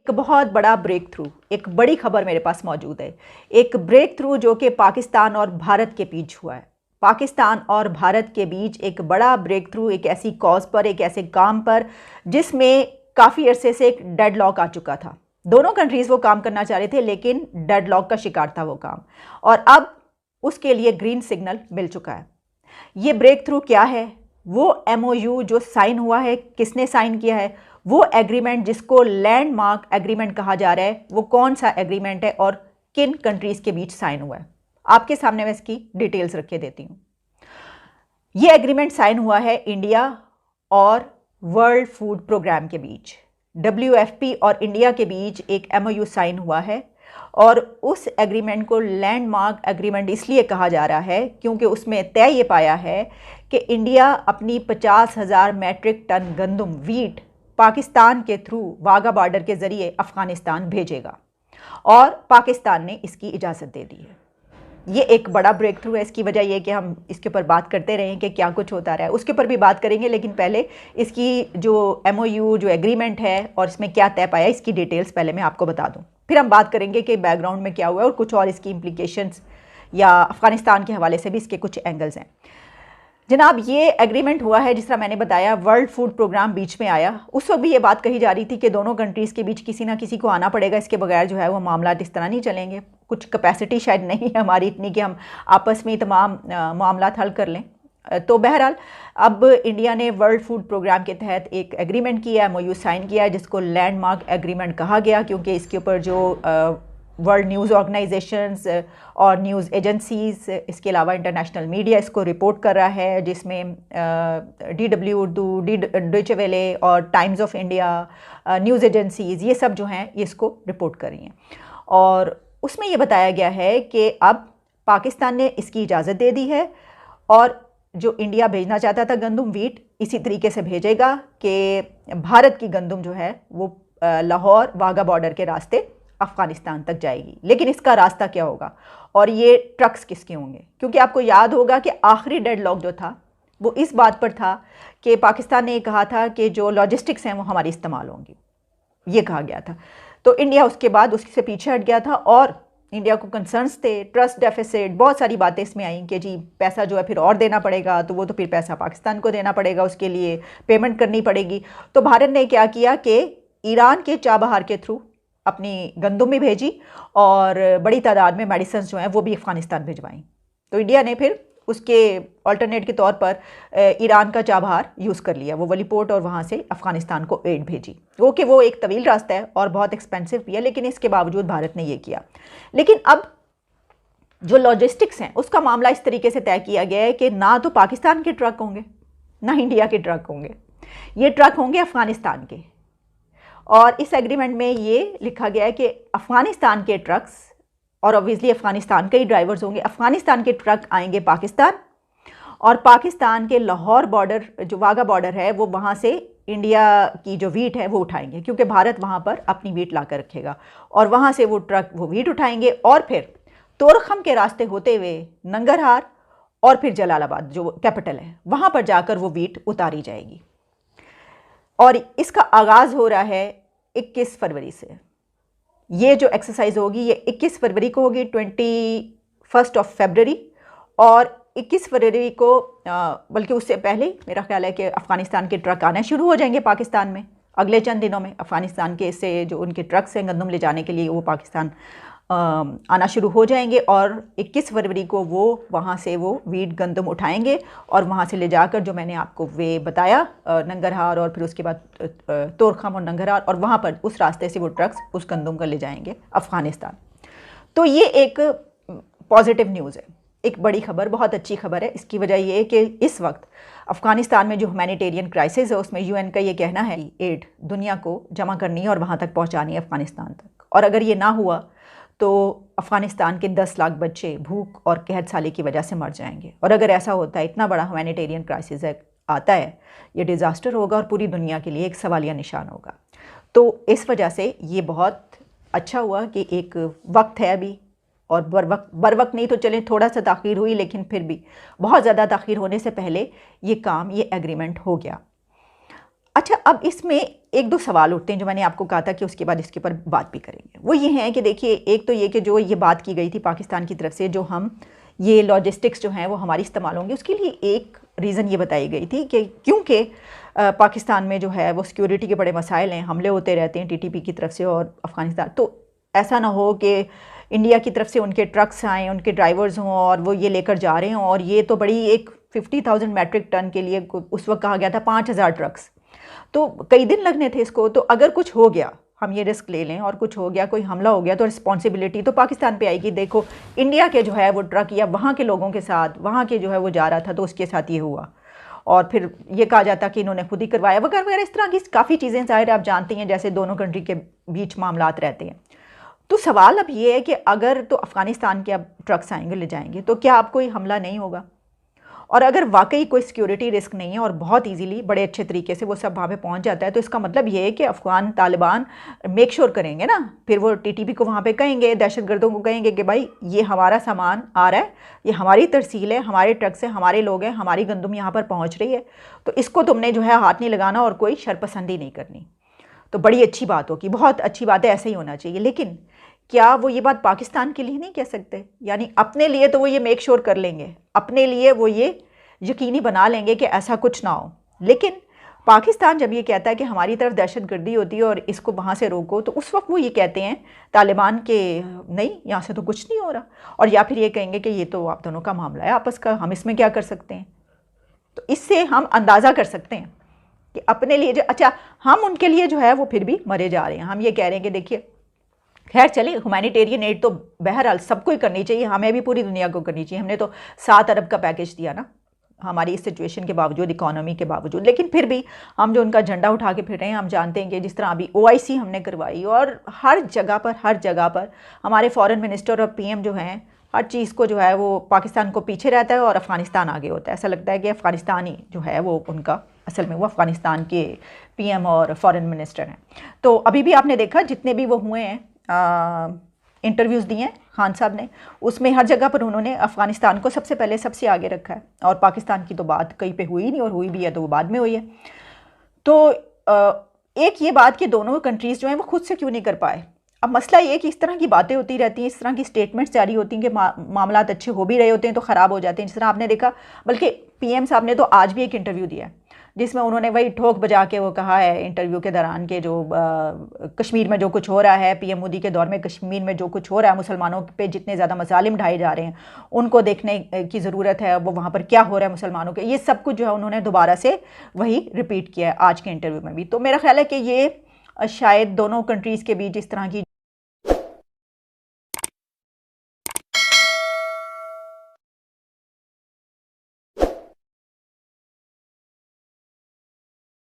एक बहुत बड़ा ब्रेक थ्रू, एक बड़ी खबर मेरे पास मौजूद है। एक ब्रेक थ्रू जो कि पाकिस्तान और भारत के बीच हुआ है। पाकिस्तान और भारत के बीच एक बड़ा ब्रेक थ्रू, एक ऐसी कॉज पर, एक ऐसे काम पर जिसमें काफ़ी अरसे से एक डेडलॉक आ चुका था। दोनों कंट्रीज़ वो काम करना चाह रहे थे लेकिन डेडलॉक का शिकार था वो काम, और अब उसके लिए ग्रीन सिग्नल मिल चुका है। ये ब्रेक थ्रू क्या है? वो एमओयू जो साइन हुआ है, किसने साइन किया है? वो एग्रीमेंट जिसको लैंडमार्क एग्रीमेंट कहा जा रहा है, वो कौन सा एग्रीमेंट है और किन कंट्रीज़ के बीच साइन हुआ है? आपके सामने मैं इसकी डिटेल्स रख के देती हूँ। ये एग्रीमेंट साइन हुआ है इंडिया और वर्ल्ड फूड प्रोग्राम के बीच। WFP और इंडिया के बीच एक एमओयू साइन हुआ है, और उस एग्रीमेंट को लैंडमार्क एग्रीमेंट इसलिए कहा जा रहा है क्योंकि उसमें तय ये पाया है कि इंडिया अपनी 50,000 मैट्रिक टन गंदम वीट पाकिस्तान के थ्रू वाघा बॉर्डर के ज़रिए अफ़गानिस्तान भेजेगा, और पाकिस्तान ने इसकी इजाज़त दे दी है। ये एक बड़ा ब्रेक थ्रू है। इसकी वजह यह कि हम इसके ऊपर बात करते रहें कि क्या कुछ होता रहा है, उसके ऊपर भी बात करेंगे, लेकिन पहले इसकी जो एमओयू जो एग्रीमेंट है और इसमें क्या तय पाया, इसकी डिटेल्स पहले मैं आपको बता दूं। फिर हम बात करेंगे कि बैकग्राउंड में क्या हुआ है और कुछ और इसकी इम्प्लीकेशंस या अफ़गानिस्तान के हवाले से भी इसके कुछ एंगल्स हैं। जनाब, ये एग्रीमेंट हुआ है, जिस तरह मैंने बताया, वर्ल्ड फूड प्रोग्राम बीच में आया। उस वक्त भी ये बात कही जा रही थी कि दोनों कंट्रीज़ के बीच किसी ना किसी को आना पड़ेगा, इसके बगैर जो है वो मामला इस तरह नहीं चलेंगे। कुछ कैपेसिटी शायद नहीं है हमारी इतनी कि हम आपस में तमाम मामला हल कर लें। तो बहरहाल अब इंडिया ने वर्ल्ड फूड प्रोग्राम के तहत एक एग्रीमेंट किया है, एमओयू साइन किया है, जिसको लैंडमार्क एग्रीमेंट कहा गया, क्योंकि इसके ऊपर जो वर्ल्ड न्यूज़ ऑर्गेनाइजेशंस और न्यूज़ एजेंसीज़, इसके अलावा इंटरनेशनल मीडिया इसको रिपोर्ट कर रहा है, जिसमें DW उर्दू, डॉयचे वेले और times of India news agencies, ये सब जो हैं ये इसको रिपोर्ट कर रही हैं। और उसमें ये बताया गया है कि अब पाकिस्तान ने इसकी इजाज़त दे दी है, और जो इंडिया भेजना चाहता था गंदम वीट, इसी तरीके से भेजेगा कि भारत की गंदम जो है वो लाहौर वाघा बॉर्डर के रास्ते अफ़गानिस्तान तक जाएगी। लेकिन इसका रास्ता क्या होगा और ये ट्रक्स किसके होंगे? क्योंकि आपको याद होगा कि आखिरी डेडलॉक जो था वो इस बात पर था कि पाकिस्तान ने कहा था कि जो लॉजिस्टिक्स हैं वो हमारी इस्तेमाल होंगी, ये कहा गया था। तो इंडिया उसके बाद उससे पीछे हट गया था, और इंडिया को कंसर्न्स थे, ट्रस्ट डेफिसिट, बहुत सारी बातें इसमें आई कि जी पैसा जो है फिर और देना पड़ेगा, तो वो तो फिर पैसा पाकिस्तान को देना पड़ेगा, उसके लिए पेमेंट करनी पड़ेगी। तो भारत ने क्या किया कि ईरान के चाबहार के थ्रू अपनी गंदम भी भेजी, और बड़ी तादाद में मेडिसिन जो हैं वो भी अफ़गानिस्तान भिजवाई। तो इंडिया ने फिर उसके अल्टरनेट के तौर पर ईरान का चाबहार यूज़ कर लिया, वो वाली पोर्ट, और वहाँ से अफ़गानिस्तान को एड भेजी। ओके, वो एक तवील रास्ता है और बहुत एक्सपेंसिव भी है, लेकिन इसके बावजूद भारत ने ये किया। लेकिन अब जो लॉजिस्टिक्स हैं उसका मामला इस तरीके से तय किया गया है कि ना तो पाकिस्तान के ट्रक होंगे ना इंडिया के ट्रक होंगे, ये ट्रक होंगे अफ़गानिस्तान के। और इस एग्रीमेंट में ये लिखा गया है कि अफ़गानिस्तान के ट्रक्स, और ऑब्वियसली अफ़गानिस्तान के ही ड्राइवर्स होंगे, अफ़गानिस्तान के ट्रक आएंगे पाकिस्तान, और पाकिस्तान के लाहौर बॉर्डर जो वाघा बॉर्डर है वो वहाँ से इंडिया की जो वीट है वो उठाएंगे, क्योंकि भारत वहाँ पर अपनी वीट ला कर रखेगा, और वहाँ से वो ट्रक वो वीट उठाएंगे और फिर तोरखम के रास्ते होते हुए नंगरहार और फिर जलालाबाद जो कैपिटल है वहाँ पर जाकर वो वीट उतारी जाएगी। और इसका आगाज़ हो रहा है 21 फरवरी से। ये जो एक्सरसाइज होगी ये 21 फरवरी को होगी, 21 फरवरी, और 21 फरवरी को बल्कि उससे पहले मेरा ख्याल है कि अफ़गानिस्तान के ट्रक आना शुरू हो जाएंगे पाकिस्तान में। अगले चंद दिनों में अफ़गानिस्तान के से जो उनके ट्रक्स हैं गंदम ले जाने के लिए, वो पाकिस्तान आना शुरू हो जाएंगे, और 21 फरवरी को वो वहाँ से वो वीट गंदम उठाएंगे, और वहाँ से ले जाकर जो मैंने आपको वे बताया नंगरहार, और फिर उसके बाद तोरखम और नंगरहार, और वहाँ पर उस रास्ते से वो ट्रक्स उस गंदम का ले जाएंगे अफ़गानिस्तान। तो ये एक पॉजिटिव न्यूज़ है, एक बड़ी खबर, बहुत अच्छी खबर है। इसकी वजह ये है कि इस वक्त अफ़गानिस्तान में जो ह्यूमैनिटेरियन क्राइसिस है उसमें UN का ये कहना है एड दुनिया को जमा करनी है और वहाँ तक पहुँचानी है अफ़गानिस्तान तक, और अगर ये ना हुआ तो अफ़गानिस्तान के 10 लाख बच्चे भूख और कहत साली की वजह से मर जाएंगे। और अगर ऐसा होता है, इतना बड़ा ह्यूमैनिटेरियन क्राइसिस आता है, ये डिज़ास्टर होगा और पूरी दुनिया के लिए एक सवालिया निशान होगा। तो इस वजह से ये बहुत अच्छा हुआ कि एक वक्त है अभी, और बर वक्त नहीं तो चले थोड़ा सा ताख़ीर हुई, लेकिन फिर भी बहुत ज़्यादा ताख़ीर होने से पहले ये काम, ये एग्रीमेंट हो गया। अच्छा, अब इसमें एक दो सवाल उठते हैं जो मैंने आपको कहा था कि उसके बाद इसके ऊपर बात भी करेंगे। वो ये हैं कि देखिए, एक तो ये कि जो ये बात की गई थी पाकिस्तान की तरफ से, जो हम ये लॉजिस्टिक्स जो हैं वो हमारी इस्तेमाल होंगी, उसके लिए एक रीज़न ये बताई गई थी कि क्योंकि पाकिस्तान में जो है वो सिक्योरिटी के बड़े मसाइल हैं, हमले होते रहते हैं टीटीपी की तरफ से और अफ़गानिस्तान, तो ऐसा ना हो कि इंडिया की तरफ से उनके ट्रक्स आएँ, उनके ड्राइवर्स हों और वो ये लेकर जा रहे हों, और ये तो बड़ी एक 50,000 मैट्रिक टन के लिए उस वक्त कहा गया था 5,000 ट्रक्स, तो कई दिन लगने थे इसको। तो अगर कुछ हो गया, हम ये रिस्क ले लें और कुछ हो गया, कोई हमला हो गया, तो रिस्पॉन्सिबिलिटी तो पाकिस्तान पे आएगी। देखो, इंडिया के जो है वो ट्रक या वहाँ के लोगों के साथ, वहाँ के जो है वो जा रहा था तो उसके साथ ये हुआ, और फिर ये कहा जाता कि इन्होंने खुद ही करवाया वगैरह वगैरह, इस तरह की काफ़ी चीज़ें ज़ाहिर आप जानती हैं जैसे दोनों कंट्री के बीच मामलात रहते हैं। तो सवाल अब ये है कि अगर तो अफ़गानिस्तान के अब ट्रक्स आएंगे, ले जाएंगे, तो क्या अब कोई हमला नहीं होगा? और अगर वाकई कोई सिक्योरिटी रिस्क नहीं है और बहुत इजीली बड़े अच्छे तरीके से वो सब वहाँ पे पहुँच जाता है, तो इसका मतलब ये है कि अफ़गान तालिबान मेक श्योर करेंगे ना, फिर वो टीटीपी को वहाँ पे कहेंगे, दहशतगर्दों को कहेंगे कि भाई ये हमारा सामान आ रहा है, ये हमारी तरसील है, हमारे ट्रक से हमारे लोग हैं, हमारी गंदम यहाँ पर पहुँच रही है, तो इसको तुमने जो है हाथ नहीं लगाना और कोई शरपसंदी नहीं करनी। तो बड़ी अच्छी बात होगी, बहुत अच्छी बात है, ऐसे ही होना चाहिए। लेकिन क्या वो ये बात पाकिस्तान के लिए नहीं कह सकते? यानी अपने लिए तो वो ये मेक श्योर कर लेंगे, अपने लिए वो ये यकीनी बना लेंगे कि ऐसा कुछ ना हो, लेकिन पाकिस्तान जब ये कहता है कि हमारी तरफ दहशतगर्दी होती है और इसको वहाँ से रोको, तो उस वक्त वो ये कहते हैं तालिबान के नहीं, यहाँ से तो कुछ नहीं हो रहा, और या फिर ये कहेंगे कि ये तो आप दोनों का मामला है आपस का, हम इसमें क्या कर सकते हैं। तो इससे हम अंदाज़ा कर सकते हैं कि अपने लिए जो, अच्छा, हम उनके लिए जो है वो फिर भी मरे जा रहे हैं। हम ये कह रहे हैं कि देखिए, खैर चलिए, ह्यूमैनिटेरियन एड तो बहरहाल सबको ही करनी चाहिए, हमें भी पूरी दुनिया को करनी चाहिए। हमने तो 7 अरब का पैकेज दिया ना, हमारी इस सिचुएशन के बावजूद, इकोनॉमी के बावजूद, लेकिन फिर भी हम जो उनका झंडा उठा के फिर रहे हैं, हम जानते हैं कि जिस तरह अभी OIC हमने करवाई, और हर जगह पर हमारे फॉरेन मिनिस्टर और PM जो हैं, हर चीज़ को जो है वो पाकिस्तान को पीछे रहता है और अफ़गानिस्तान आगे होता है। ऐसा लगता है कि अफ़गानिस्तान ही जो है वो उनका, असल में वो अफ़गानिस्तान के PM और फॉरेन मिनिस्टर हैं। तो अभी भी आपने देखा जितने भी वो हुए हैं इंटरव्यूज़ दिए हैं खान साहब ने, उसमें हर जगह पर उन्होंने अफ़गानिस्तान को सबसे पहले सबसे आगे रखा है, और पाकिस्तान की तो बात कहीं पे हुई नहीं, और हुई भी है तो वो बाद में हुई है। तो एक ये बात कि दोनों कंट्रीज़ जो हैं वो खुद से क्यों नहीं कर पाए। अब मसला ये है कि इस तरह की बातें होती रहती हैं, इस तरह की स्टेटमेंट्स जारी होती हैं कि मामलात अच्छे हो भी रहे होते हैं तो ख़राब हो जाते हैं। जिस तरह आपने देखा, बल्कि PM साहब ने तो आज भी एक इंटरव्यू दिया है जिसमें उन्होंने वही ठोक बजा के वो कहा है इंटरव्यू के दौरान के जो कश्मीर में जो कुछ हो रहा है, PM मोदी के दौर में कश्मीर में जो कुछ हो रहा है, मुसलमानों पे जितने ज़्यादा मसालिम ढाए जा रहे हैं, उनको देखने की ज़रूरत है, वो वहाँ पर क्या हो रहा है मुसलमानों के, ये सब कुछ जो है उन्होंने दोबारा से वही रिपीट किया है आज के इंटरव्यू में भी। तो मेरा ख्याल है कि ये शायद दोनों कंट्रीज़ के बीच इस तरह की